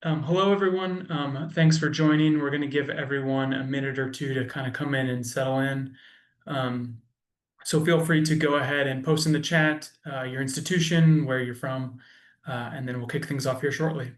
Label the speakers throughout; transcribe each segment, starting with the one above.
Speaker 1: Hello, everyone. Thanks for joining. We're going to give everyone a minute or two to kind of come in and settle in. Um, so feel free to go ahead and post in the chat your institution, where you're from, and then we'll kick things off here shortly.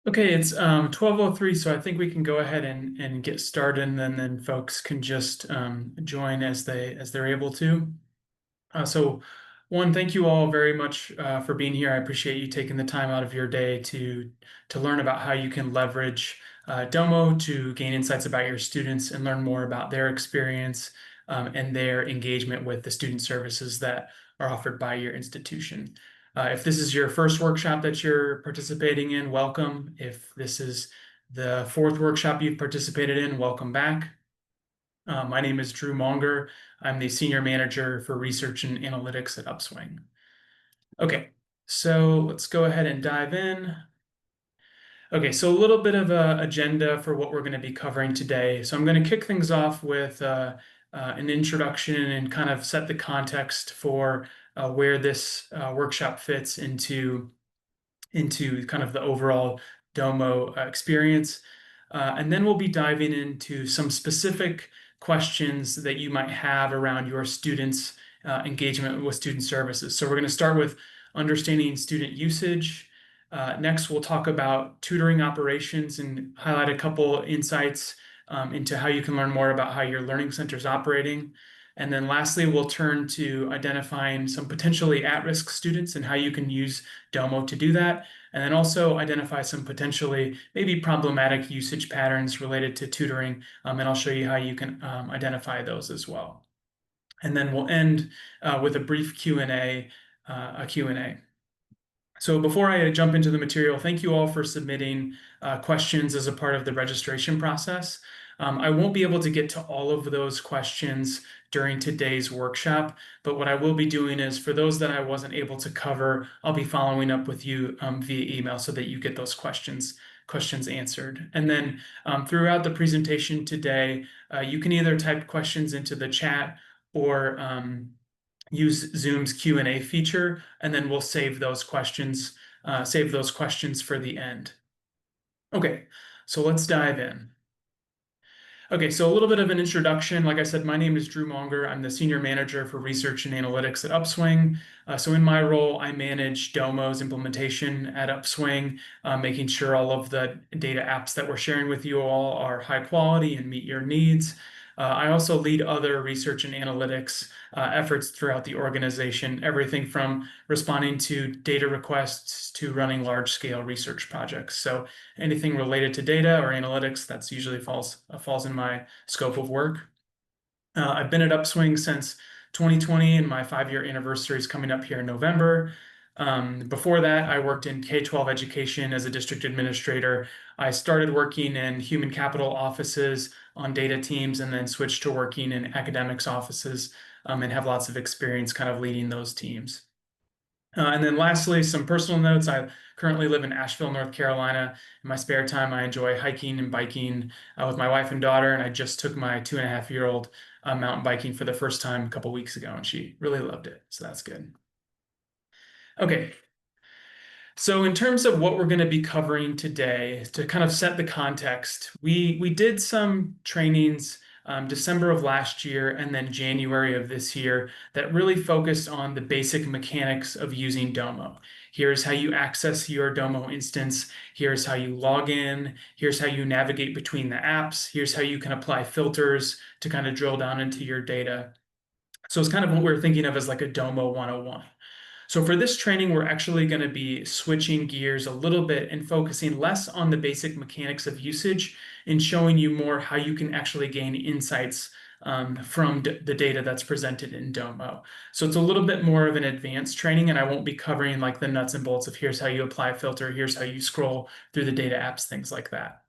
Speaker 1: Okay, it's 12:03, so I think we can go ahead and get started, and then folks can just join as they're able to. So, one, thank you all very much for being here. I appreciate you taking the time out of your day to learn about how you can leverage Domo to gain insights about your students and learn more about their experience and their engagement with the student services that are offered by your institution. If this is your first workshop that you're participating in, welcome. If this is the fourth workshop you've participated in, welcome back. My name is Drew Monger. I'm the Senior Manager for Research and Analytics at Upswing. Okay, so let's go ahead and dive in. Okay, so a little bit of an agenda for what we're going to be covering today. So I'm going to kick things off with an introduction and kind of set the context for where this workshop fits into kind of the overall Domo experience. And then we'll be diving into some specific questions that you might have around your students' engagement with student services. So we're going to start with understanding student usage. Next, we'll talk about tutoring operations and highlight a couple insights into how you can learn more about how your learning center is operating. And then lastly, we'll turn to identifying some potentially at-risk students and how you can use Domo to do that. And then also identify some potentially maybe problematic usage patterns related to tutoring. And I'll show you how you can identify those as well. And then we'll end with a brief Q&A, a Q&A. So before I jump into the material, thank you all for submitting questions as a part of the registration process. I won't be able to get to all of those questions during today's workshop, but what I will be doing is for those that I wasn't able to cover, I'll be following up with you via email so that you get those questions answered. And then throughout the presentation today, you can either type questions into the chat or use Zoom's Q&A feature, and then we'll save those questions for the end. Okay, so let's dive in. Okay, so a little bit of an introduction. Like I said, my name is Drew Monger. I'm the Senior Manager for Research and Analytics at Upswing. So in my role, I manage Domo's implementation at Upswing, making sure all of the data apps that we're sharing with you all are high quality and meet your needs. I also lead other research and analytics efforts throughout the organization, everything from responding to data requests to running large-scale research projects. So anything related to data or analytics, that's usually falls in my scope of work. I've been at Upswing since 2020, and my 5-year anniversary is coming up here in November. Before that, I worked in K-12 education as a district administrator. I started working in human capital offices on data teams and then switched to working in academics offices and have lots of experience kind of leading those teams. And then lastly, some personal notes. I currently live in Asheville, North Carolina. In my spare time, I enjoy hiking and biking with my wife and daughter. And I just took my 2.5-year-old mountain biking for the first time a couple weeks ago, and she really loved it. So that's good. Okay, so in terms of what we're going to be covering today, to kind of set the context, we did some trainings December of last year and then January of this year that really focused on the basic mechanics of using Domo. Here's how you access your Domo instance. Here's how you log in. Here's how you navigate between the apps. Here's how you can apply filters to kind of drill down into your data. So it's kind of what we're thinking of as like a Domo 101. So for this training, we're actually going to be switching gears a little bit and focusing less on the basic mechanics of usage and showing you more how you can actually gain insights from the data that's presented in Domo. So it's a little bit more of an advanced training, and I won't be covering like the nuts and bolts of here's how you apply a filter, here's how you scroll through the data apps, things like that.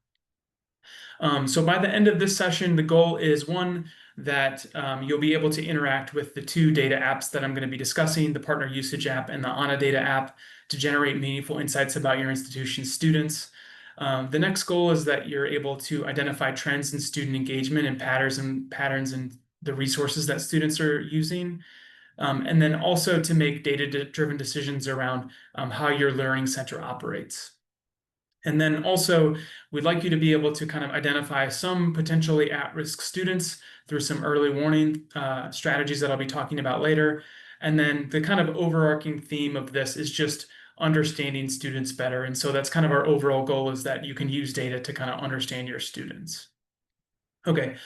Speaker 1: So by the end of this session, the goal is one, that you'll be able to interact with the two data apps that I'm going to be discussing, the partner usage app and the ANA data app, to generate meaningful insights about your institution's students. The next goal is that you're able to identify trends in student engagement and patterns in the resources that students are using. And then also to make data-driven decisions around how your learning center operates. And then also, we'd like you to be able to kind of identify some potentially at-risk students through some early warning strategies that I'll be talking about later. And then the kind of overarching theme of this is just understanding students better. And so that's kind of our overall goal, is that you can use data to kind of understand your students. Okay,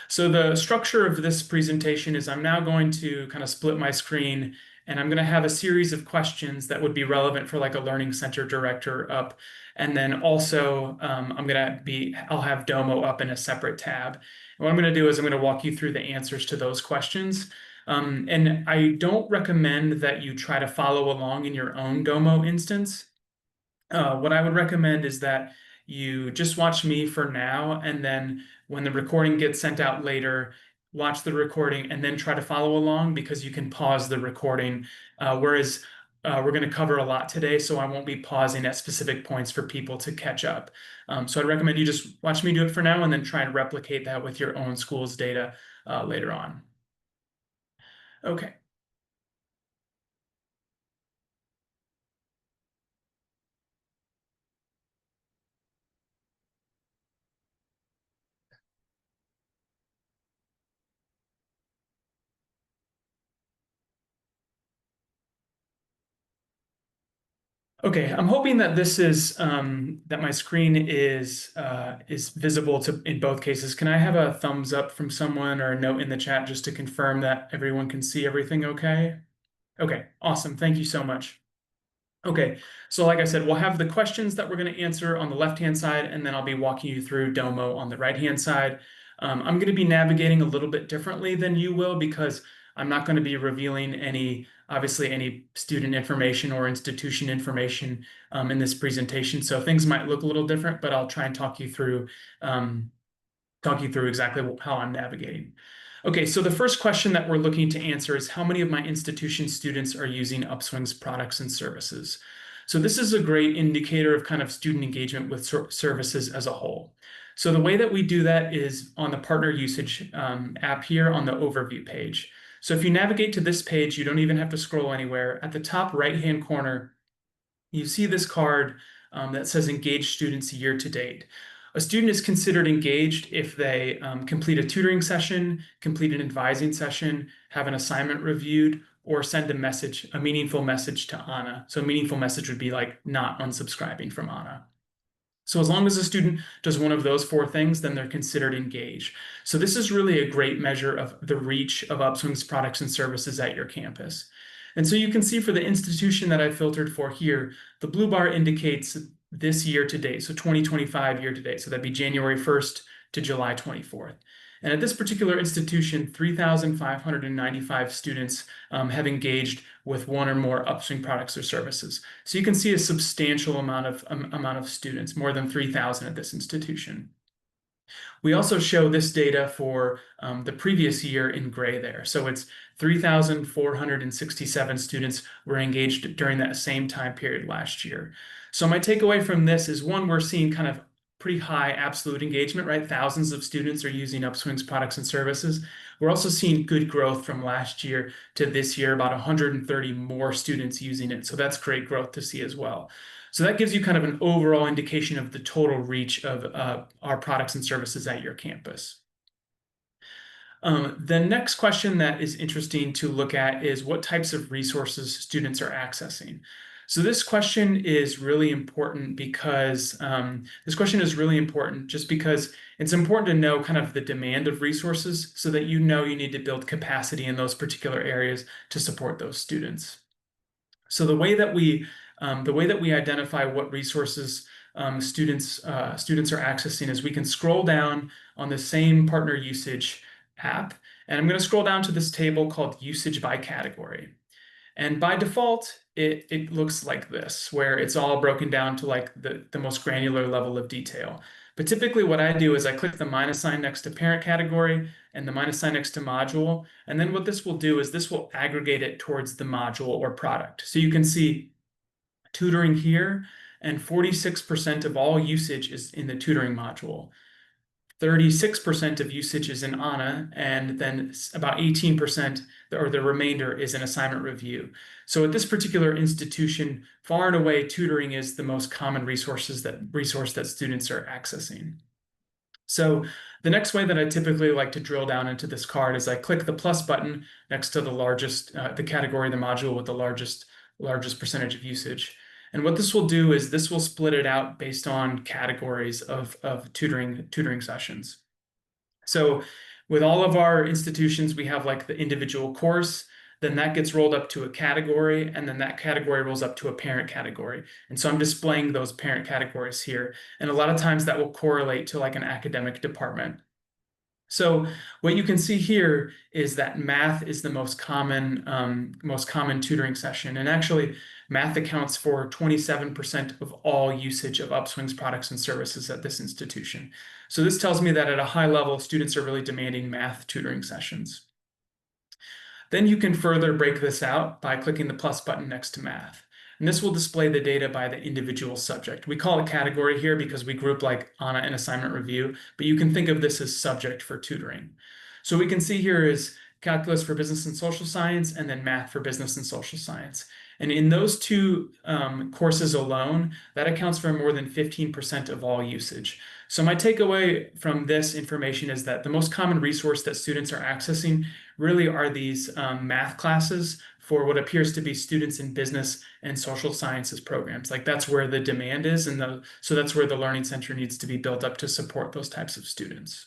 Speaker 1: so the structure of this presentation is I'm now going to kind of split my screen, and I'm going to have a series of questions that would be relevant for like a learning center director up. And then also I'll have Domo up in a separate tab. And what I'm going to do is I'm going to walk you through the answers to those questions. And I don't recommend that you try to follow along in your own Domo instance. What I would recommend is that you just watch me for now, and then when the recording gets sent out later, watch the recording and then try to follow along, because you can pause the recording. Whereas we're going to cover a lot today, so I won't be pausing at specific points for people to catch up. So I'd recommend you just watch me do it for now and then try and replicate that with your own school's data later on. Okay. Okay, I'm hoping that this is that my screen is visible to in both cases. Can I have a thumbs up from someone or a note in the chat just to confirm that everyone can see everything okay? Okay, awesome. Thank you so much. Okay, so like I said, we'll have the questions that we're going to answer on the left-hand side, and then I'll be walking you through Domo on the right-hand side. I'm going to be navigating a little bit differently than you will, because I'm not going to be revealing obviously any student information or institution information in this presentation. So things might look a little different, but I'll try and um, talk you through exactly how I'm navigating. Okay, so the first question that we're looking to answer is, how many of my institution students are using Upswing's products and services? So this is a great indicator of kind of student engagement with services as a whole. So the way that we do that is on the partner usage app here on the overview page. So if you navigate to this page, you don't even have to scroll anywhere. At the top right-hand corner, you see this card that says engaged students year to date. A student is considered engaged if they complete a tutoring session, complete an advising session, have an assignment reviewed, or send a meaningful message to ANA. So a meaningful message would be like not unsubscribing from ANA. So as long as a student does one of those four things, then they're considered engaged. So this is really a great measure of the reach of Upswing's products and services at your campus. And so you can see for the institution that I filtered for here, the blue bar indicates this year to date, so 2025 year to date. So that'd be January 1st to July 24th. And at this particular institution, 3,595 students have engaged with one or more Upswing products or services. So you can see a substantial amount of students, more than 3,000 at this institution. We also show this data for the previous year in gray there. So it's 3,467 students were engaged during that same time period last year. So my takeaway from this is one, we're seeing kind of pretty high absolute engagement, right? Thousands of students are using Upswing's products and services. We're also seeing good growth from last year to this year, about 130 more students using it. So that's great growth to see as well. So that gives you kind of an overall indication of the total reach of our products and services at your campus. The next question that is interesting to look at is what types of resources students are accessing. So this question is really important because just because it's important to know kind of the demand of resources so that you know you need to build capacity in those particular areas to support those students. So the way that we identify what resources students are accessing is we can scroll down on the same partner usage app, and I'm going to scroll down to this table called usage by category. And by default, it looks like this, where it's all broken down to like the most granular level of detail. But typically what I do is I click the minus sign next to parent category and the minus sign next to module. And then what this will do is this will aggregate it towards the module or product. So you can see tutoring here, and 46% of all usage is in the tutoring module. 36% of usage is in ANA, and then about 18%, or the remainder, is in assignment review. So at this particular institution, far and away, tutoring is the most common resource that students are accessing. So the next way that I typically like to drill down into this card is I click the plus button next to the category, the module with the largest percentage of usage. And what this will do is this will split it out based on categories of tutoring sessions. So with all of our institutions, we have like the individual course, then that gets rolled up to a category, and then that category rolls up to a parent category. And so I'm displaying those parent categories here. And a lot of times that will correlate to like an academic department. So what you can see here is that math is the most common tutoring session. And actually, math accounts for 27% of all usage of Upswing's products and services at this institution. So this tells me that at a high level, students are really demanding math tutoring sessions. Then you can further break this out by clicking the plus button next to math. And this will display the data by the individual subject. We call it category here because we group like ANA and assignment review, but you can think of this as subject for tutoring. So we can see here is calculus for business and social science, and then math for business and social science. And in those two courses alone, that accounts for more than 15% of all usage. So my takeaway from this information is that the most common resource that students are accessing really are these math classes for what appears to be students in business and social sciences programs. Like that's where the demand is, and so that's where the Learning Center needs to be built up to support those types of students.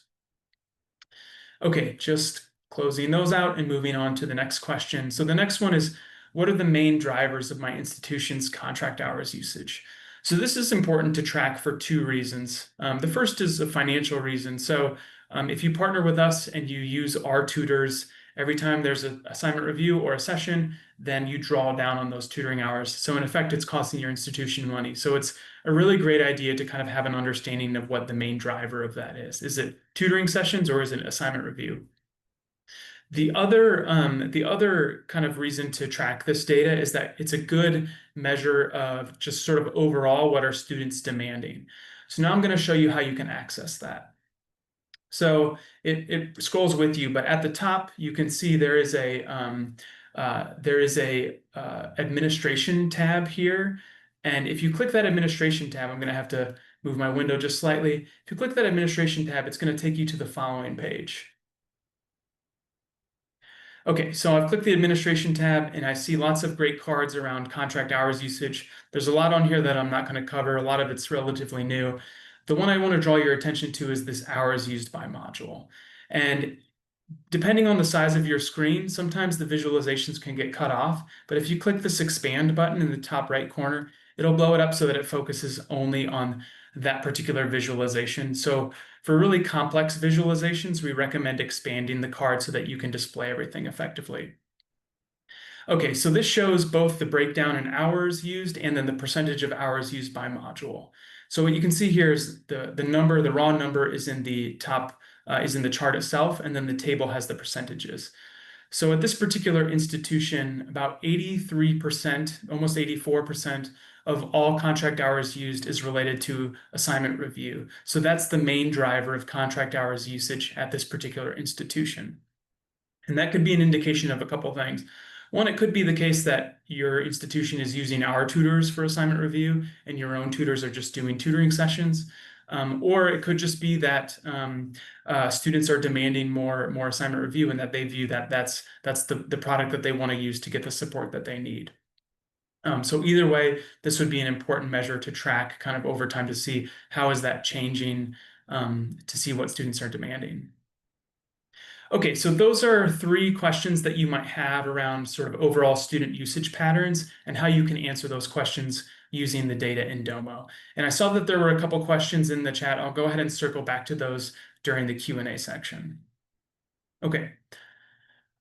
Speaker 1: Okay, just closing those out and moving on to the next question. So the next one is, what are the main drivers of my institution's contract hours usage? So this is important to track for two reasons. The first is a financial reason. So if you partner with us and you use our tutors, every time there's an assignment review or a session, then you draw down on those tutoring hours. So in effect, it's costing your institution money. So it's a really great idea to kind of have an understanding of what the main driver of that is. Is it tutoring sessions or is it assignment review? The other kind of reason to track this data is that it's a good measure of just sort of overall what are students demanding. So now I'm going to show you how you can access that. So it scrolls with you, but at the top you can see there is a administration tab here. And if you click that administration tab, I'm going to have to move my window just slightly. If you click that administration tab, it's going to take you to the following page. Okay, so I've clicked the administration tab and I see lots of great cards around contract hours usage. There's a lot on here that I'm not going to cover. A lot of it's relatively new. The one I want to draw your attention to is this hours used by module. And depending on the size of your screen, sometimes the visualizations can get cut off. But if you click this expand button in the top right corner, it'll blow it up so that it focuses only on that particular visualization. So for really complex visualizations, we recommend expanding the card so that you can display everything effectively. Okay, so this shows both the breakdown in hours used and then the percentage of hours used by module. So what you can see here is the number, the raw number is in the top, is in the chart itself, and then the table has the percentages. So at this particular institution, about 83%, almost 84% of all contract hours used is related to assignment review. So that's the main driver of contract hours usage at this particular institution. And that could be an indication of a couple of things. One, it could be the case that your institution is using our tutors for assignment review and your own tutors are just doing tutoring sessions. Or it could just be that students are demanding more assignment review and that they view that that's the product that they want to use to get the support that they need. So either way, this would be an important measure to track kind of over time to see how is that changing, to see what students are demanding. Okay, so those are three questions that you might have around sort of overall student usage patterns and how you can answer those questions using the data in Domo. And I saw that there were a couple questions in the chat. I'll go ahead and circle back to those during the Q&A section. Okay.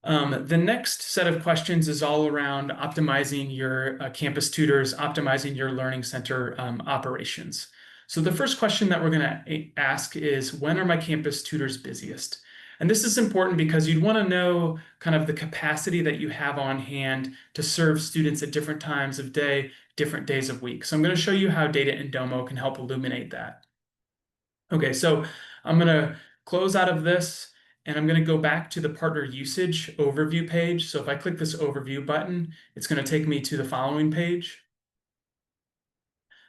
Speaker 1: The next set of questions is all around optimizing your campus tutors, optimizing your learning center operations. So the first question that we're going to ask is, when are my campus tutors busiest? And this is important because you'd want to know kind of the capacity that you have on hand to serve students at different times of day, different days of week. So I'm going to show you how data in Domo can help illuminate that. Okay, so I'm going to close out of this and I'm going to go back to the partner usage overview page. So if I click this overview button, it's going to take me to the following page.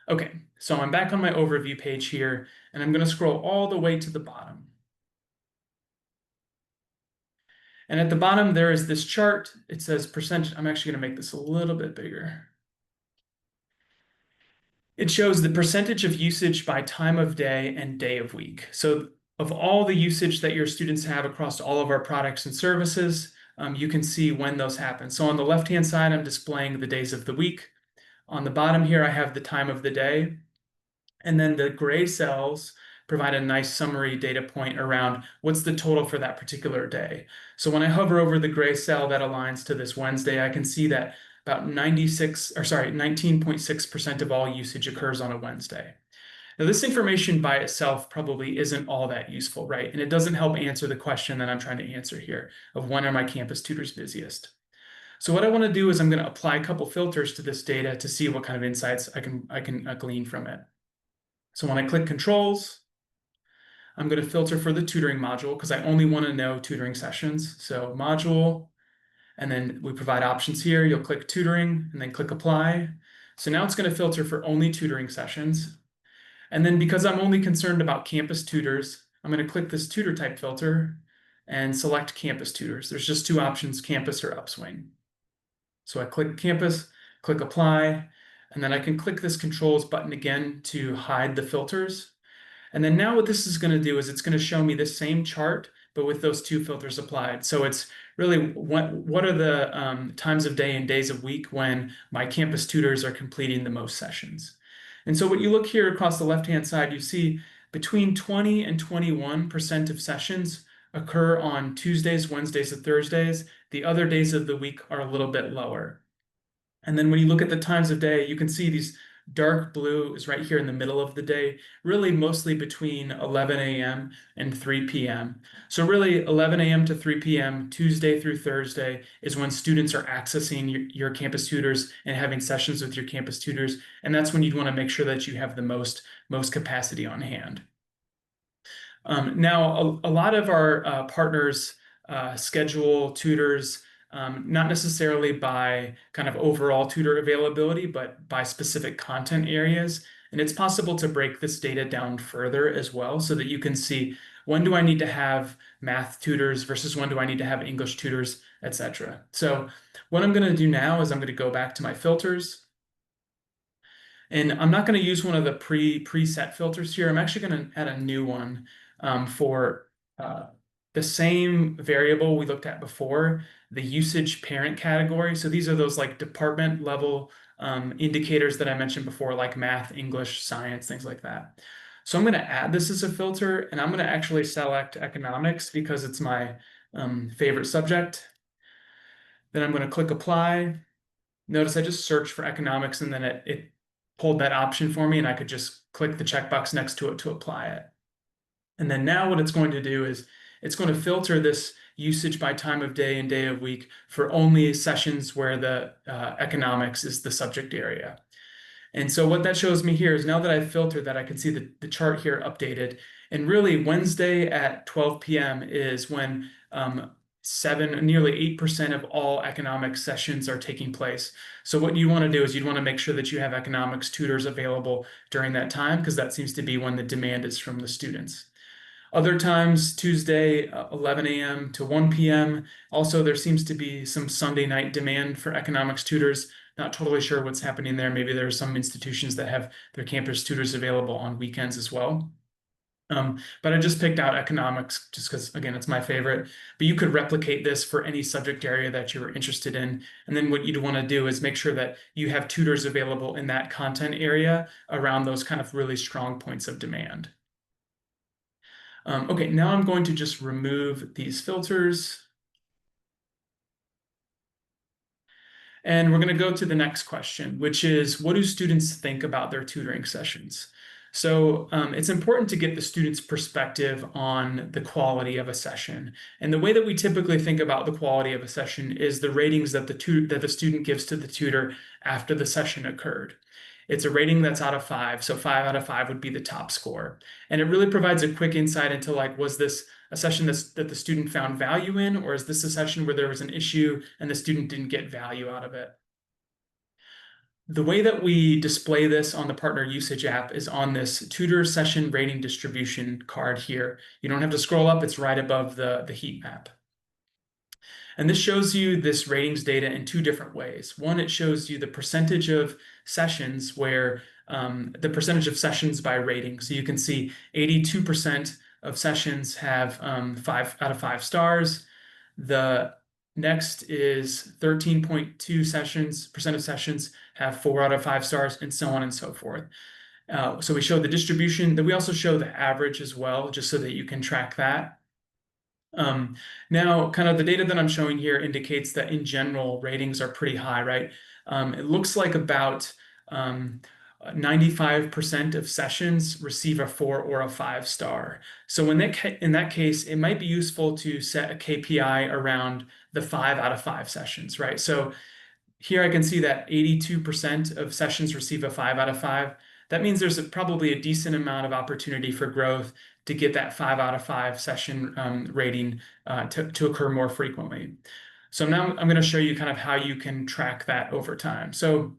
Speaker 1: Okay, so I'm back on my overview page here and I'm going to scroll all the way to the bottom. And at the bottom, there is this chart. It says percentage. I'm actually going to make this a little bit bigger. It shows the percentage of usage by time of day and day of week. So of all the usage that your students have across all of our products and services, you can see when those happen. So on the left-hand side, I'm displaying the days of the week. On the bottom here, I have the time of the day. And then the gray cells provide a nice summary data point around what's the total for that particular day. So when I hover over the gray cell that aligns to this Wednesday, I can see that about 19.6% of all usage occurs on a Wednesday. Now, this information by itself probably isn't all that useful, right? And it doesn't help answer the question that I'm trying to answer here of when are my campus tutors busiest. So what I want to do is I'm going to apply a couple filters to this data to see what kind of insights I can glean from it. So when I click controls, I'm going to filter for the tutoring module because I only want to know tutoring sessions. So module, and then we provide options here. You'll click tutoring and then click apply. So now it's going to filter for only tutoring sessions. And then because I'm only concerned about campus tutors, I'm going to click this tutor type filter and select campus tutors. There's just two options, campus or Upswing. So I click campus, click apply, and then I can click this controls button again to hide the filters. And then now what this is going to do is it's going to show me the same chart, but with those two filters applied. So it's really what are the times of day and days of week when my campus tutors are completing the most sessions. And so what you look here across the left-hand side, you see between 20 and 21% of sessions occur on Tuesdays, Wednesdays, and Thursdays. The other days of the week are a little bit lower. And then when you look at the times of day, you can see these dark blue is right here in the middle of the day, really mostly between 11 a.m. and 3 p.m. So really 11 a.m. to 3 p.m. Tuesday through Thursday is when students are accessing your campus tutors and having sessions with your campus tutors. And that's when you'd want to make sure that you have the most capacity on hand. Now, a lot of our partners schedule tutors not necessarily by kind of overall tutor availability, but by specific content areas. And it's possible to break this data down further as well so that you can see when do I need to have math tutors versus when do I need to have English tutors, etc. So what I'm going to do now is I'm going to go back to my filters. And I'm not going to use one of the preset filters here. I'm actually going to add a new one for uh, the same variable we looked at before, the usage parent category. So these are those like department level indicators that I mentioned before, like math, English, science, things like that. So I'm going to add this as a filter, and I'm going to actually select economics because it's my favorite subject. Then I'm going to click apply. Notice I just searched for economics and then it pulled that option for me, and I could just click the checkbox next to it to apply it. And then now what it's going to do is it's going to filter this usage by time of day and day of week for only sessions where the economics is the subject area. And so what that shows me here is now that I've filtered that, I can see the chart here updated. And really Wednesday at 12 p.m. is when nearly 8% of all economics sessions are taking place. So what you want to do is you'd want to make sure that you have economics tutors available during that time, because that seems to be when the demand is from the students. Other times, Tuesday, 11 a.m. to 1 p.m. Also, there seems to be some Sunday night demand for economics tutors. Not totally sure what's happening there. Maybe there are some institutions that have their campus tutors available on weekends as well. But I just picked out economics just because, again, it's my favorite. But you could replicate this for any subject area that you're interested in. And then what you'd want to do is make sure that you have tutors available in that content area around those kind of really strong points of demand. Okay, now I'm going to just remove these filters. And we're going to go to the next question, which is, what do students think about their tutoring sessions? So it's important to get the student's perspective on the quality of a session. And the way that we typically think about the quality of a session is the ratings that the student gives to the tutor after the session occurred. It's a rating that's out of 5, so 5 out of 5 would be the top score. And it really provides a quick insight into, like, was this a session that the student found value in, or is this a session where there was an issue and the student didn't get value out of it? The way that we display this on the partner usage app is on this tutor session rating distribution card here. You don't have to scroll up, it's right above the heat map. And this shows you this ratings data in two different ways. One, it shows you the percentage of sessions where the percentage of sessions by rating. So you can see 82% of sessions have 5 out of 5 stars. The next is 13.2 percent of sessions have 4 out of 5 stars, and so on and so forth. So we show the distribution, then we also show the average as well, just so that you can track that. Now, kind of the data that I'm showing here indicates that in general, ratings are pretty high, right? It looks like about 95% of sessions receive a 4 or a 5 star. So in that case, it might be useful to set a KPI around the 5 out of 5 sessions, right? So here I can see that 82% of sessions receive a 5 out of 5. That means there's probably a decent amount of opportunity for growth to get that 5 out of 5 session rating to occur more frequently. So now I'm going to show you kind of how you can track that over time. So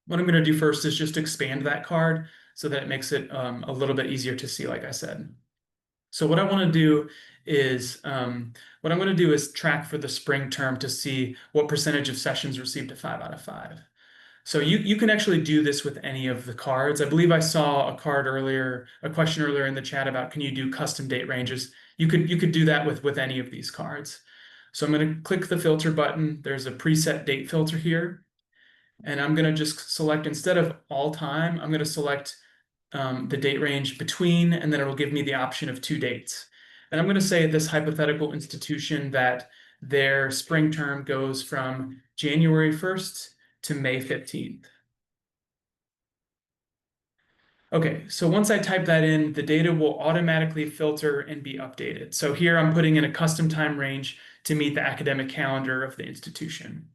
Speaker 1: what I'm going to do first is just expand that card so that it makes it a little bit easier to see, like I said. So what I want to do is track for the spring term to see what percentage of sessions received a 5 out of 5. So you can actually do this with any of the cards. I believe I saw a question earlier in the chat about, can you do custom date ranges? You could do that with any of these cards. So I'm going to click the filter button. There's a preset date filter here. And I'm going to just select, instead of all time, I'm going to select the date range between, and then it'll give me the option of 2 dates. And I'm going to say at this hypothetical institution that their spring term goes from January 1st to May 15th. Okay, so once I type that in, the data will automatically filter and be updated. So here I'm putting in a custom time range to meet the academic calendar of the institution.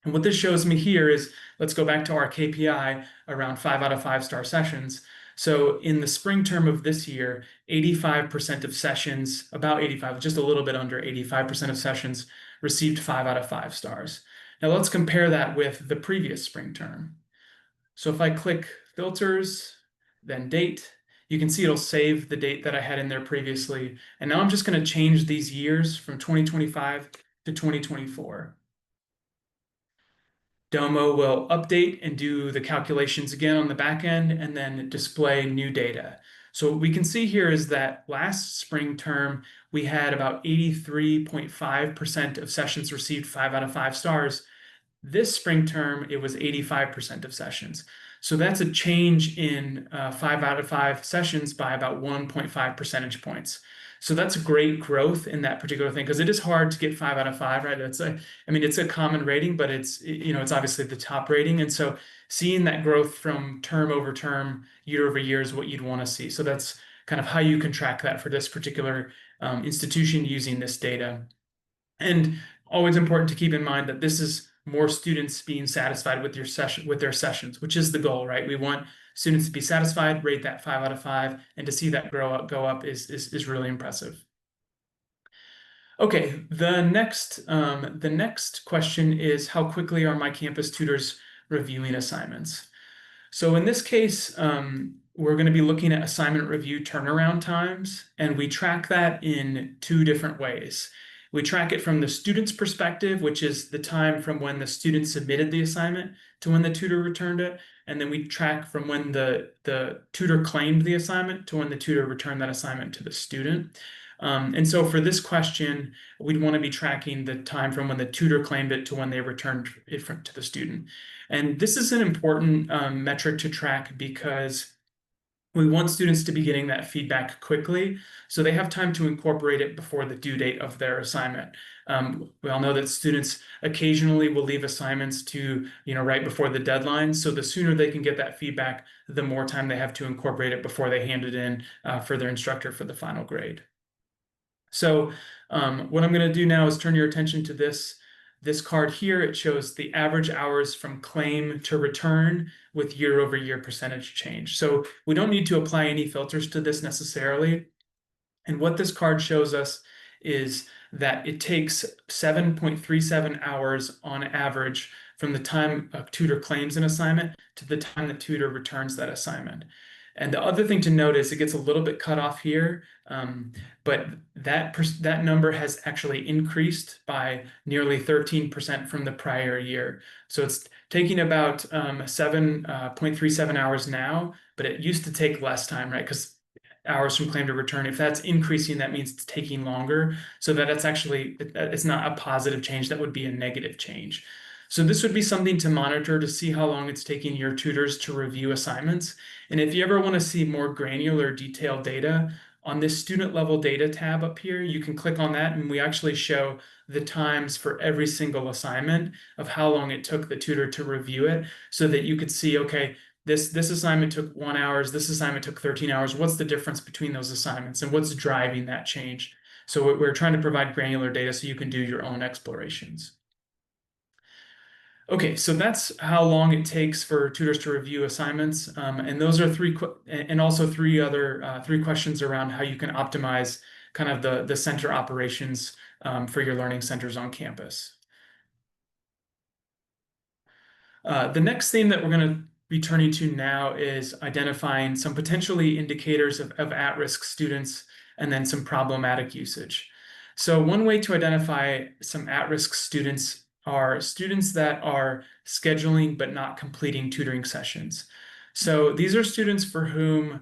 Speaker 1: And what this shows me here is, let's go back to our KPI around 5 out of 5 star sessions. So in the spring term of this year, 85% of sessions, about 85, just a little bit under 85% of sessions received 5 out of 5 stars. Now let's compare that with the previous spring term. So if I click filters, then date. You can see it'll save the date that I had in there previously. And now I'm just going to change these years from 2025 to 2024. Domo will update and do the calculations again on the back end and then display new data. So what we can see here is that last spring term, we had about 83.5% of sessions received 5 out of 5 stars. This spring term, it was 85% of sessions. So that's a change in 5 out of 5 sessions by about 1.5 percentage points. So that's great growth in that particular thing because it is hard to get 5 out of 5, right? I mean, it's a common rating, but it's obviously the top rating. And so seeing that growth from term over term, year over year is what you'd want to see. So that's kind of how you can track that for this particular institution using this data. And always important to keep in mind that this is more students being satisfied with their sessions, which is the goal, right? We want students to be satisfied, rate that 5 out of 5, and to see that go up is really impressive. Okay, the next question is how quickly are my campus tutors reviewing assignments? So in this case, we're going to be looking at assignment review turnaround times, and we track that in 2 different ways. We track it from the student's perspective, which is the time from when the student submitted the assignment to when the tutor returned it. And then we track from when the tutor claimed the assignment to when the tutor returned that assignment to the student. And so for this question, we'd want to be tracking the time from when the tutor claimed it to when they returned it to the student. And this is an important metric to track because we want students to be getting that feedback quickly so they have time to incorporate it before the due date of their assignment. We all know that students occasionally will leave assignments to, right before the deadline. So the sooner they can get that feedback, the more time they have to incorporate it before they hand it in for their instructor for the final grade. So what I'm going to do now is turn your attention to this card here. It shows the average hours from claim to return with year over year percentage change. So we don't need to apply any filters to this necessarily. And what this card shows us is that it takes 7.37 hours on average from the time a tutor claims an assignment to the time the tutor returns that assignment. And the other thing to note is it gets a little bit cut off here, but that number has actually increased by nearly 13% from the prior year. So it's taking about 7.37 hours now, but it used to take less time, right? Because hours from claim to return, if that's increasing, that means it's taking longer. So that it's not a positive change, that would be a negative change. So this would be something to monitor to see how long it's taking your tutors to review assignments. And if you ever want to see more granular detailed data, on this student level data tab up here, you can click on that and we actually show the times for every single assignment of how long it took the tutor to review it so that you could see, okay, this assignment took 1 hour, this assignment took 13 hours. What's the difference between those assignments and what's driving that change? So we're trying to provide granular data so you can do your own explorations. Okay, so that's how long it takes for tutors to review assignments. And those are and also three questions around how you can optimize kind of the center operations for your learning centers on campus. The next theme that we're going to be turning to now is identifying some potentially indicators of at-risk students and then some problematic usage. So one way to identify some at-risk students are students that are scheduling but not completing tutoring sessions. So these are students for whom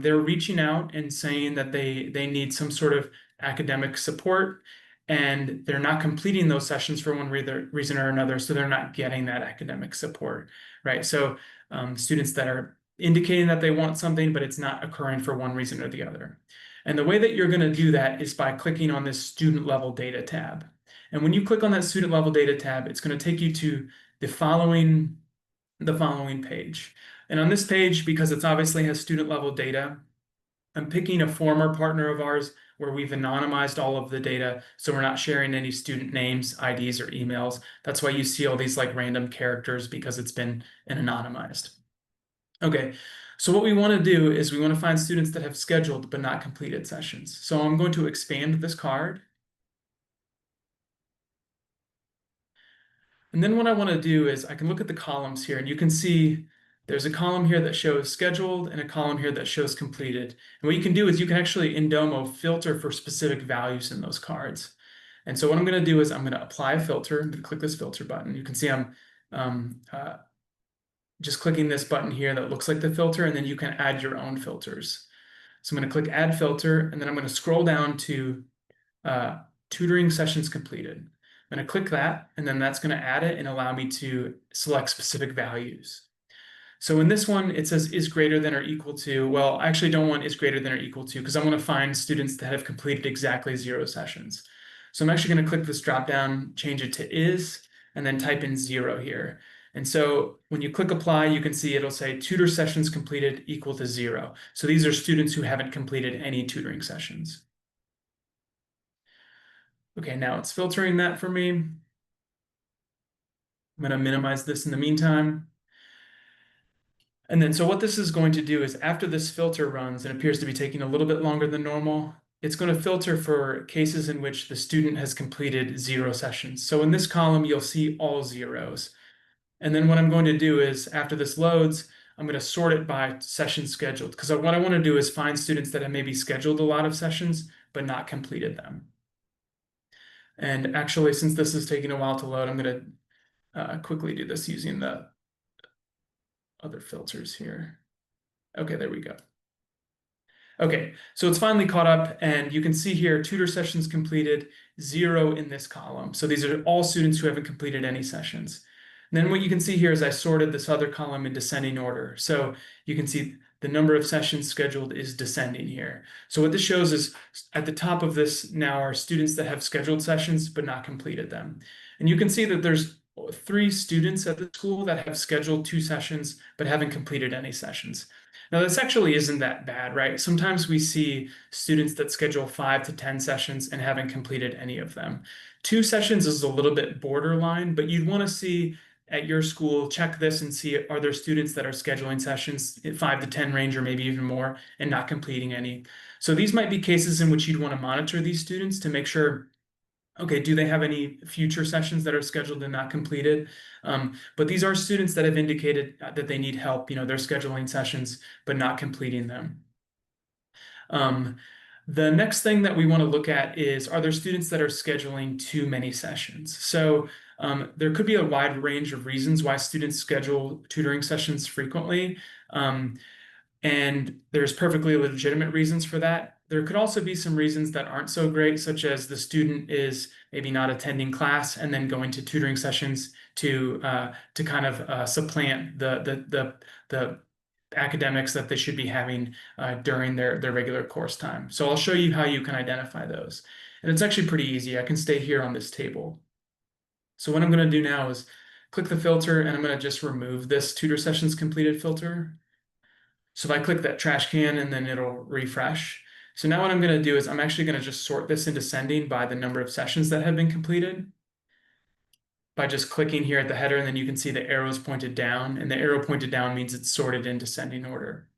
Speaker 1: they're reaching out and saying that they need some sort of academic support and they're not completing those sessions for one reason or another, so they're not getting that academic support, right? So students that are indicating that they want something, but it's not occurring for one reason or the other. And the way that you're going to do that is by clicking on this student level data tab. And when you click on that student level data tab, it's going to take you to the following page. And on this page, because it's obviously has student level data, I'm picking a former partner of ours where we've anonymized all of the data, so we're not sharing any student names, IDs, or emails. That's why you see all these like random characters because it's been anonymized. Okay, so what we want to do is we want to find students that have scheduled but not completed sessions. So I'm going to expand this card. And then what I want to do is I can look at the columns here and you can see There's a column here that shows scheduled and a column here that shows completed. And what you can do is you can actually in Domo filter for specific values in those cards. And so what I'm going to do is I'm going to apply a filter. I'm going to click this filter button. You can see I'm um, uh, just clicking this button here that looks like the filter, and then you can add your own filters. So I'm going to click add filter, and then I'm going to scroll down to uh, tutoring sessions completed. I'm going to click that, and then that's going to add it and allow me to select specific values. So in this one, it says is greater than or equal to. Well, I actually don't want is greater than or equal to because I want to find students that have completed exactly 0 sessions. So I'm actually going to click this drop down, change it to is, and then type in 0 here. And so when you click apply, you can see it'll say tutor sessions completed equal to 0. So these are students who haven't completed any tutoring sessions. Okay, now it's filtering that for me. I'm going to minimize this in the meantime. And then, so what this is going to do is after this filter runs and appears to be taking a little bit longer than normal, it's going to filter for cases in which the student has completed 0 sessions. So in this column, you'll see all zeros. And then what I'm going to do is after this loads, I'm going to sort it by session scheduled because what I want to do is find students that have maybe scheduled a lot of sessions but not completed them. And actually, since this is taking a while to load, I'm going to quickly do this using the other filters here. Okay, there we go. Okay, so it's finally caught up, and you can see here tutor sessions completed, 0 in this column. So these are all students who haven't completed any sessions. And then what you can see here is I sorted this other column in descending order. So you can see the number of sessions scheduled is descending here. So what this shows is at the top of this now are students that have scheduled sessions but not completed them. And you can see that there's 3 students at the school that have scheduled 2 sessions but haven't completed any sessions. Now, this actually isn't that bad, right? Sometimes we see students that schedule 5 to 10 sessions and haven't completed any of them. 2 sessions is a little bit borderline, but you'd want to see at your school, check this and see are there students that are scheduling sessions at 5 to 10 range or maybe even more and not completing any. So these might be cases in which you'd want to monitor these students to make sure, okay, do they have any future sessions that are scheduled and not completed? But these are students that have indicated that they need help. They're scheduling sessions but not completing them. The next thing that we want to look at is, are there students that are scheduling too many sessions? So there could be a wide range of reasons why students schedule tutoring sessions frequently. And there's perfectly legitimate reasons for that. There could also be some reasons that aren't so great, such as the student is maybe not attending class and then going to tutoring sessions to kind of supplant the academics that they should be having during their regular course time. So I'll show you how you can identify those. And it's actually pretty easy. I can stay here on this table. So what I'm going to do now is click the filter, and I'm going to just remove this tutor sessions completed filter. So if I click that trash can, and then it'll refresh. So now what I'm going to do is I'm actually going to just sort this in descending by the number of sessions that have been completed by just clicking here at the header, and then you can see the arrows pointed down, and the arrow pointed down means it's sorted in descending order.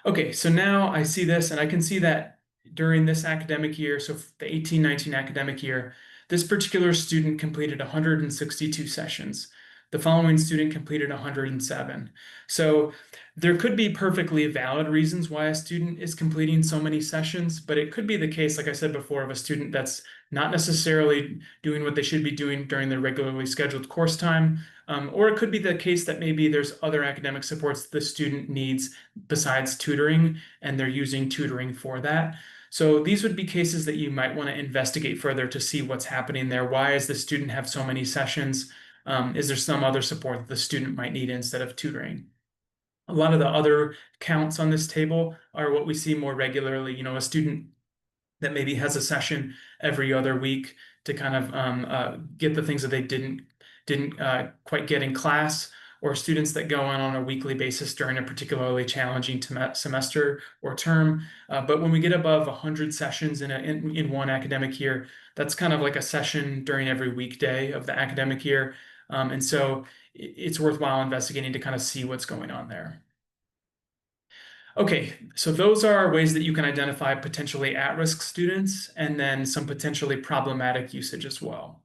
Speaker 1: Okay, so now I see this, and I can see that during this academic year, so the 18-19 academic year, this particular student completed 162 sessions. The following student completed 107. So there could be perfectly valid reasons why a student is completing so many sessions, but it could be the case, like I said before, of a student that's not necessarily doing what they should be doing during their regularly scheduled course time. Or it could be the case that maybe there's other academic supports the student needs besides tutoring, and they're using tutoring for that. So these would be cases that you might want to investigate further to see what's happening there. Why does the student have so many sessions? Is there some other support that the student might need instead of tutoring? A lot of the other counts on this table are what we see more regularly. A student that maybe has a session every other week to kind of get the things that they didn't quite get in class, or students that go on a weekly basis during a particularly challenging semester or term. But when we get above 100 sessions in one academic year, that's kind of like a session during every weekday of the academic year. And so it's worthwhile investigating to kind of see what's going on there. Okay, so those are ways that you can identify potentially at-risk students and then some potentially problematic usage as well.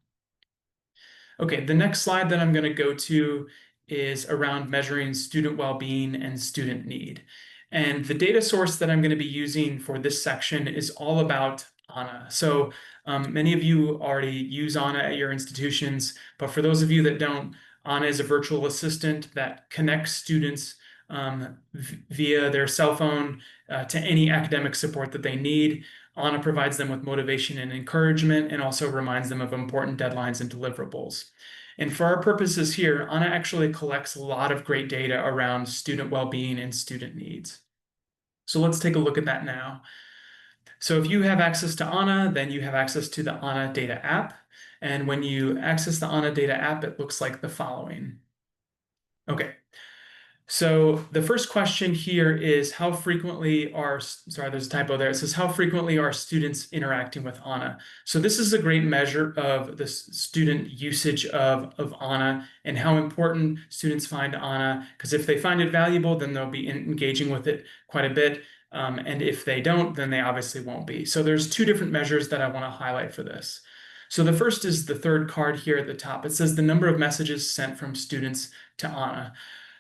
Speaker 1: Okay, the next slide that I'm going to go to is around measuring student well-being and student need. And the data source that I'm going to be using for this section is all about Anna. So many of you already use Anna at your institutions, but for those of you that don't, Anna is a virtual assistant that connects students via their cell phone to any academic support that they need. Anna provides them with motivation and encouragement and also reminds them of important deadlines and deliverables. And for our purposes here, Anna actually collects a lot of great data around student well-being and student needs. So let's take a look at that now. So if you have access to Anna, then you have access to the Anna Data app. And when you access the Anna Data app, it looks like the following. Okay, so the first question here is how frequently are, sorry, there's a typo there. It says how frequently are students interacting with Anna? So this is a great measure of the student usage of Anna and how important students find Anna, because if they find it valuable, then they'll be engaging with it quite a bit. And if they don't, then they obviously won't be. So there's two different measures that I want to highlight for this. So the first is the third card here at the top. It says the number of messages sent from students to Anna.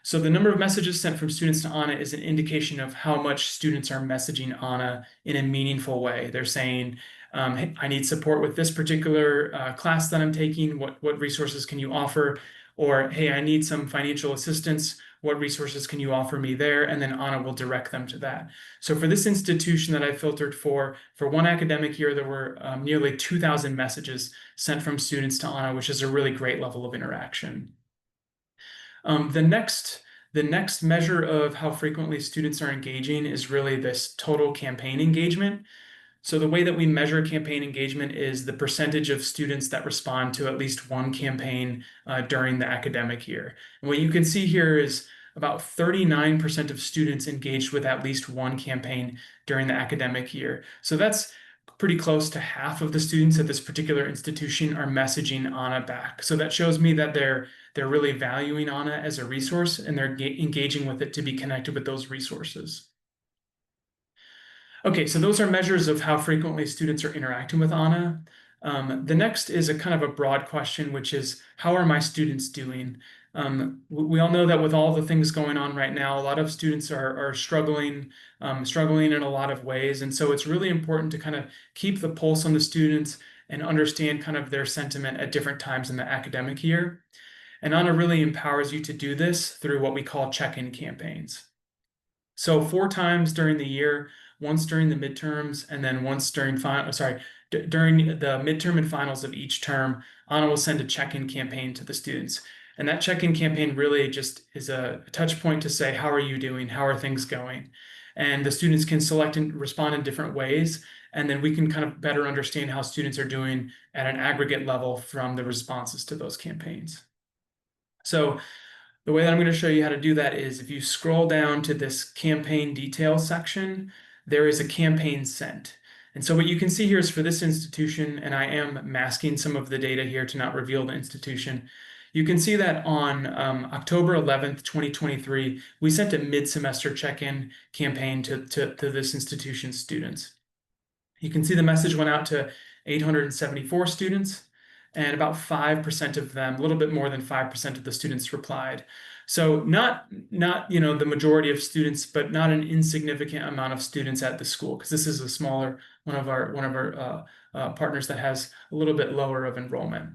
Speaker 1: So the number of messages sent from students to Anna is an indication of how much students are messaging Anna in a meaningful way. They're saying, hey, I need support with this particular class that I'm taking. What resources can you offer? Or, hey, I need some financial assistance. What resources can you offer me there? And then Anna will direct them to that. So for this institution that I filtered for one academic year, there were nearly 2,000 messages sent from students to Anna, which is a really great level of interaction. The next measure of how frequently students are engaging is really this total campaign engagement. So the way that we measure campaign engagement is the percentage of students that respond to at least one campaign during the academic year. And what you can see here is about 39% of students engaged with at least one campaign during the academic year. So that's pretty close to half of the students at this particular institution are messaging Anna back. So that shows me that they're really valuing Anna as a resource and they're engaging with it to be connected with those resources. Okay, so those are measures of how frequently students are interacting with Anna. The next is a kind of a broad question, which is how are my students doing? We all know that with all the things going on right now, a lot of students are struggling in a lot of ways. And so it's really important to kind of keep the pulse on the students and understand kind of their sentiment at different times in the academic year. And Anna really empowers you to do this through what we call check-in campaigns. So 4 times during the year, once during the midterms, and then once during during the midterm and finals of each term, Anna will send a check-in campaign to the students. And that check-in campaign really just is a touch point to say, how are you doing? How are things going? And the students can select and respond in different ways. And then we can kind of better understand how students are doing at an aggregate level from the responses to those campaigns. So the way that I'm going to show you how to do that is if you scroll down to this campaign details section, there is a campaign sent. And so what you can see here is for this institution, and I am masking some of the data here to not reveal the institution. You can see that on October 11th, 2023, we sent a mid-semester check-in campaign to this institution's students. You can see the message went out to 874 students, and about 5% of them, a little bit more than 5% of the students replied. So not the majority of students, but not an insignificant amount of students at the school, because this is a smaller one of our partners that has a little bit lower of enrollment.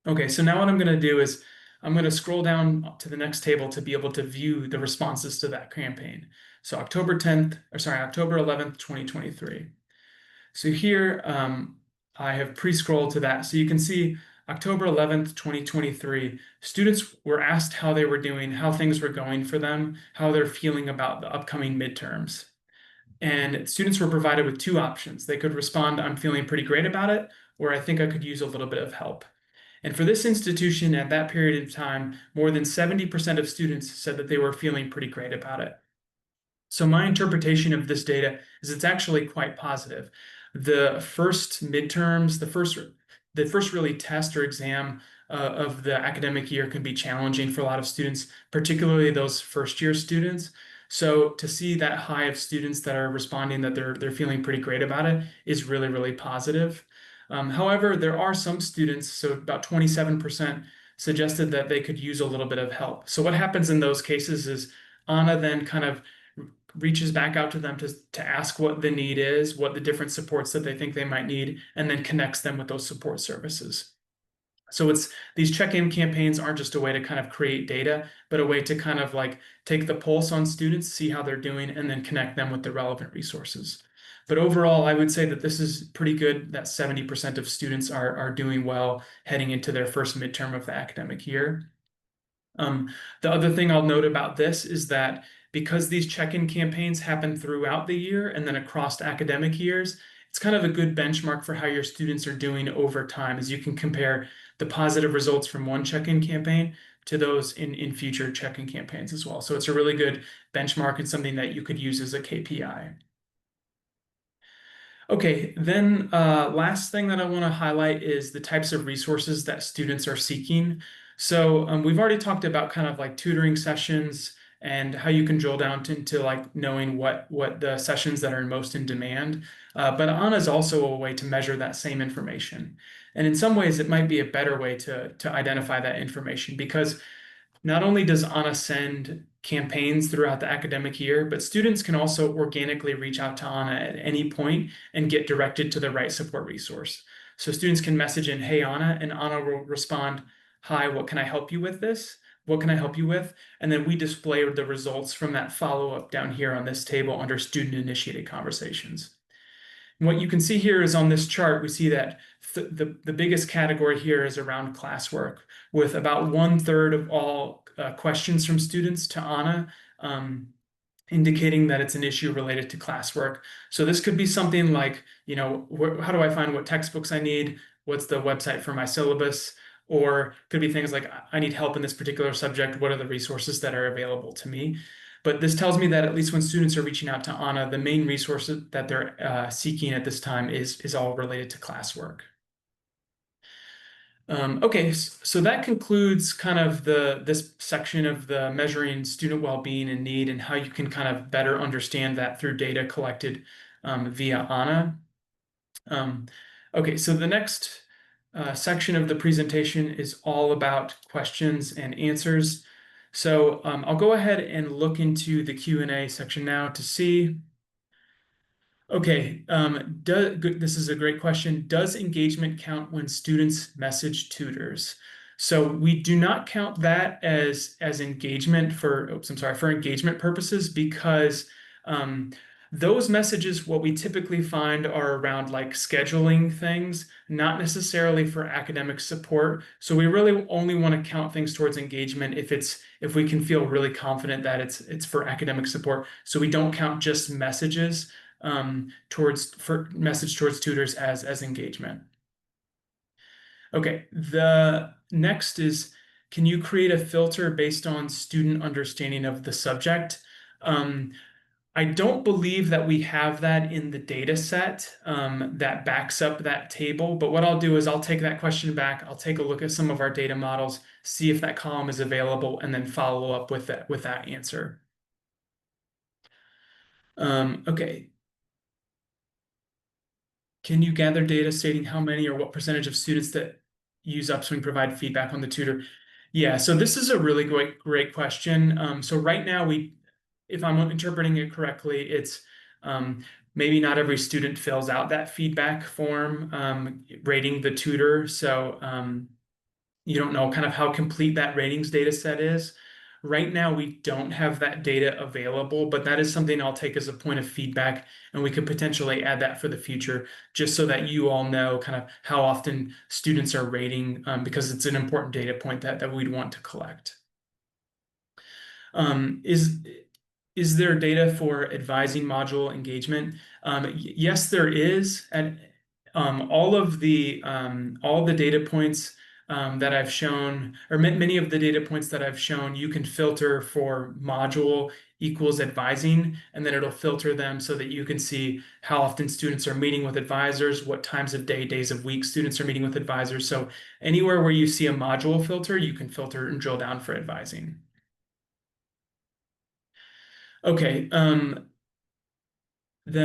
Speaker 1: Okay, so now what I'm going to do is I'm going to scroll down to the next table to be able to view the responses to that campaign. So October 11th, 2023. So here I have pre-scrolled to that. So you can see October 11th, 2023, students were asked how they were doing, how things were going for them, how they're feeling about the upcoming midterms. And students were provided with two options. They could respond, I'm feeling pretty great about it, or I think I could use a little bit of help. And for this institution at that period of time, more than 70% of students said that they were feeling pretty great about it. So my interpretation of this data is it's actually quite positive. The first midterms, the first really test or exam of the academic year can be challenging for a lot of students, particularly those first-year students. So to see that high of students that are responding that they're feeling pretty great about it is really, really positive. However, there are some students, so about 27%, suggested that they could use a little bit of help. So what happens in those cases is Anna then kind of reaches back out to them to ask what the need is, what the different supports that they think they might need, and then connects them with those support services. So it's these check-in campaigns aren't just a way to kind of create data, but a way to kind of like take the pulse on students, see how they're doing, and then connect them with the relevant resources. But overall, I would say that this is pretty good that 70% of students are doing well heading into their first midterm of the academic year. Um, the other thing I'll note about this is that because these check-in campaigns happen throughout the year and then across academic years, it's kind of a good benchmark for how your students are doing over time, as you can compare the positive results from one check-in campaign to those in future check-in campaigns as well. So it's a really good benchmark and something that you could use as a KPI. Okay, then last thing that I want to highlight is the types of resources that students are seeking. So we've already talked about kind of like tutoring sessions and how you can drill down into like knowing what the sessions that are most in demand. But Anna is also a way to measure that same information. And in some ways, it might be a better way to identify that information because not only does Anna send campaigns throughout the academic year, but students can also organically reach out to Anna at any point and get directed to the right support resource. So students can message in, "Hey, Anna," and Anna will respond, "Hi, what can I help you with this? What can I help you with?" And then we display the results from that follow-up down here on this table under student-initiated conversations. And what you can see here is on this chart, we see that the biggest category here is around classwork, with about 1/3 of all questions from students to Anna indicating that it's an issue related to classwork. So this could be something like, how do I find what textbooks I need? What's the website for my syllabus? Or could be things like, I need help in this particular subject. What are the resources that are available to me? But this tells me that at least when students are reaching out to Anna, the main resources that they're seeking at this time is all related to classwork. Okay, so that concludes kind of this section of the measuring student well-being and need and how you can kind of better understand that through data collected via Anna. Okay, so the next section of the presentation is all about questions and answers. So I'll go ahead and look into the Q&A section now to see. Okay, this is a great question. Does engagement count when students message tutors? So we do not count that as engagement for engagement purposes because those messages, what we typically find are around like scheduling things, not necessarily for academic support. So we really only want to count things towards engagement if we can feel really confident that it's for academic support. So we don't count just messages for message towards tutors as engagement. Okay, the next is, can you create a filter based on student understanding of the subject? I don't believe that we have that in the data set that backs up that table, but what I'll do is I'll take that question back, I'll take a look at some of our data models, see if that column is available, and then follow up with that answer. Okay. Can you gather data stating how many or what percentage of students that use Upswing provide feedback on the tutor? Yeah, so this is a really great question. So right now, if I'm interpreting it correctly, it's maybe not every student fills out that feedback form rating the tutor. So you don't know kind of how complete that ratings data set is. Right now, we don't have that data available, but that is something I'll take as a point of feedback, and we could potentially add that for the future, just so that you all know kind of how often students are rating, because it's an important data point that we'd want to collect. Um, is is there data for advising module engagement? Yes, there is, and all the data points that I've shown, or many of the data points that I've shown, you can filter for module equals advising, and then it'll filter them so that you can see how often students are meeting with advisors, what times of day, days of week students are meeting with advisors. So anywhere where you see a module filter, you can filter and drill down for advising. Okay, the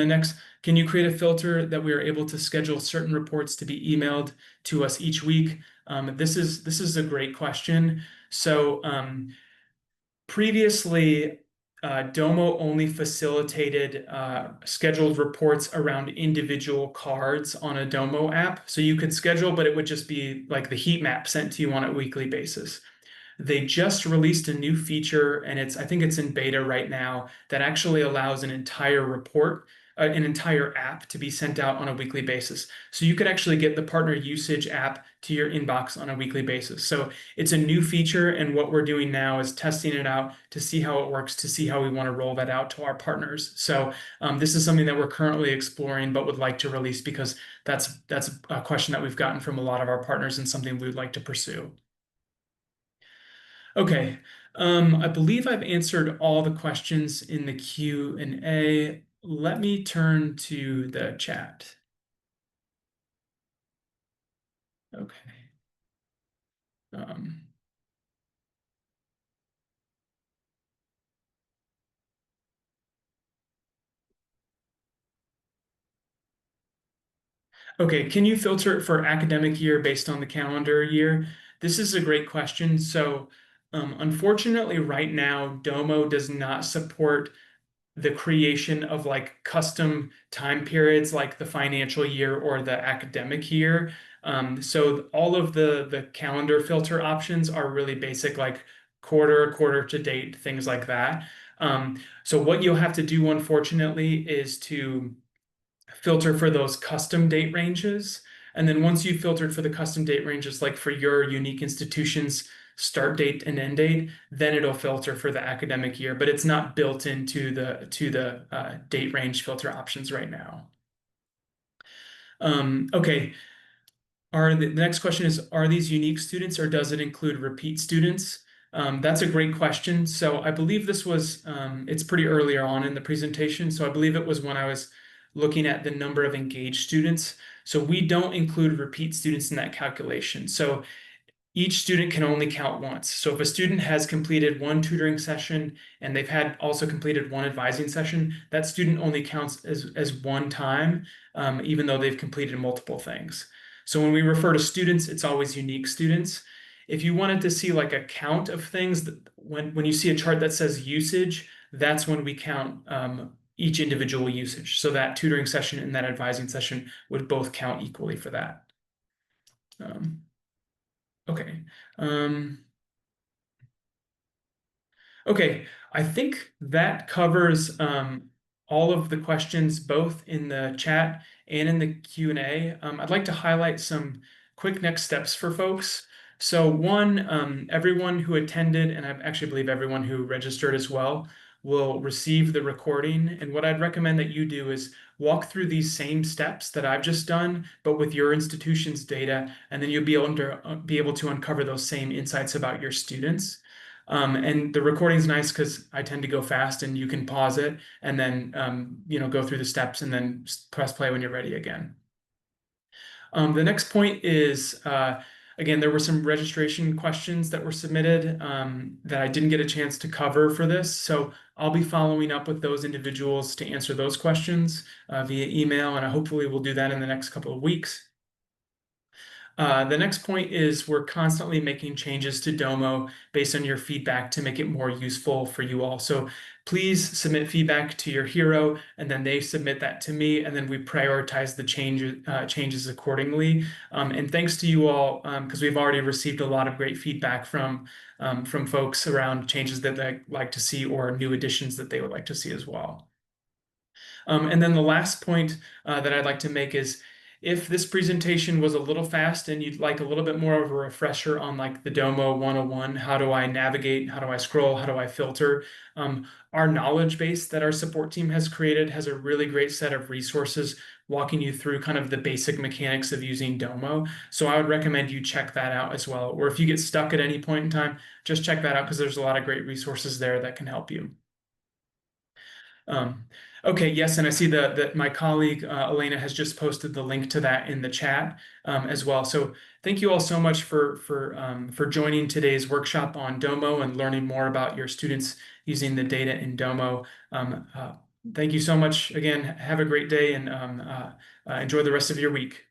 Speaker 1: next, can you create a filter that we are able to schedule certain reports to be emailed to us each week? This is a great question. So previously, Domo only facilitated scheduled reports around individual cards on a Domo app. So you could schedule, but it would just be like the heat map sent to you on a weekly basis. They just released a new feature, and I think it's in beta right now, that actually allows an entire report, an entire app to be sent out on a weekly basis. So you could actually get the partner usage app to your inbox on a weekly basis. So it's a new feature, and what we're doing now is testing it out to see how it works, to see how we want to roll that out to our partners. So this is something that we're currently exploring, but would like to release because that's a question that we've gotten from a lot of our partners and something we would like to pursue. Okay. I believe I've answered all the questions in the Q&A. Let me turn to the chat. Okay. Um, okay, can you filter it for academic year based on the calendar year? This is a great question. So, unfortunately, right now, Domo does not support the creation of like custom time periods like the financial year or the academic year. So all of the calendar filter options are really basic, like quarter to date, things like that. So what you'll have to do, unfortunately, is to filter for those custom date ranges. And then once you've filtered for the custom date ranges, like for your unique institution's start date and end date, then it'll filter for the academic year, but it's not built into the date range filter options right now. Okay, the next question is, are these unique students or does it include repeat students? That's a great question. So I believe this was, it's pretty earlier on in the presentation. So I believe it was when I was looking at the number of engaged students. So we don't include repeat students in that calculation. So each student can only count once. So if a student has completed one tutoring session and they've had also completed one advising session, that student only counts as one time, even though they've completed multiple things. So when we refer to students, it's always unique students. If you wanted to see like a count of things, when you see a chart that says usage, that's when we count each individual usage. So that tutoring session and that advising session would both count equally for that. Um, okay. Um, Okay, I think that covers all of the questions both in the chat and in the Q&A. I'd like to highlight some quick next steps for folks. So one, everyone who attended, and I actually believe everyone who registered as well, will receive the recording. And what I'd recommend that you do is walk through these same steps that I've just done, but with your institution's data, and then you'll be able to uncover those same insights about your students. And the recording's nice because I tend to go fast and you can pause it and then go through the steps and then press play when you're ready again. The next point is, again, there were some registration questions that were submitted that I didn't get a chance to cover for this. So I'll be following up with those individuals to answer those questions via email, and hopefully we'll do that in the next couple of weeks. The next point is we're constantly making changes to Domo based on your feedback to make it more useful for you all. So please submit feedback to your hero, and then they submit that to me, and then we prioritize the changes accordingly. And thanks to you all, because we've already received a lot of great feedback from folks around changes that they like to see or new additions that they would like to see as well. And then the last point that I'd like to make is if this presentation was a little fast and you'd like a little bit more of a refresher on like the Domo 101, how do I navigate, how do I scroll, how do I filter, our knowledge base that our support team has created has a really great set of resources walking you through kind of the basic mechanics of using Domo. So I would recommend you check that out as well. Or if you get stuck at any point in time, just check that out because there's a lot of great resources there that can help you. Um, okay, yes, and I see that my colleague Elena has just posted the link to that in the chat as well. So thank you all so much for joining today's workshop on Domo and learning more about your students using the data in Domo. Thank you so much again. Have a great day and enjoy the rest of your week.